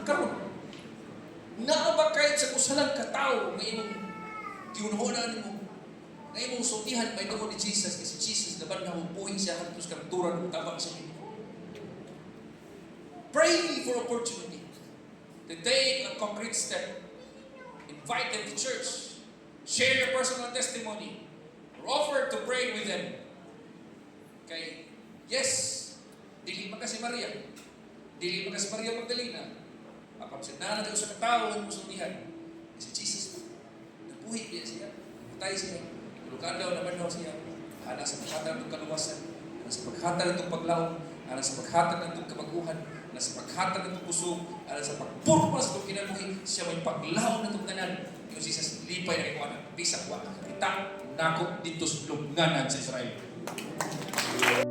karon. Naaba kahit sa kusalang katao nga imong giunhonan mo. Nga imong sultihan may dugo ni Jesus kasi Jesus laban na mong buhay siya hangtod sa kanturan ng tabang sa inyo. Pray for opportunity to take a concrete step. Invite them to church. Share your personal testimony. Or offer to pray with them. Okay? Yes, dili man kasi Maria. Dili man kasi Maria Magdalena. Mapapsindahan na sa katao ang musultihan. Si Jesus, nabuhi niya siya. Namatay siya. Tulukan daw naman daw siya. Hala sa paghatag ng kaluwasan. Hala sa paghatag ng paglaon. Hala sa paghatag ng kabaguhan. Hala sa paghatag ng pusog. Hala sa pagpurma sa itong kinabuhi. Siya may paglaon ng itong tanan. Yung Jesus, lipay na ikaw na. Bisa ko. Kita, nako dito sa lubnganan sa Israel.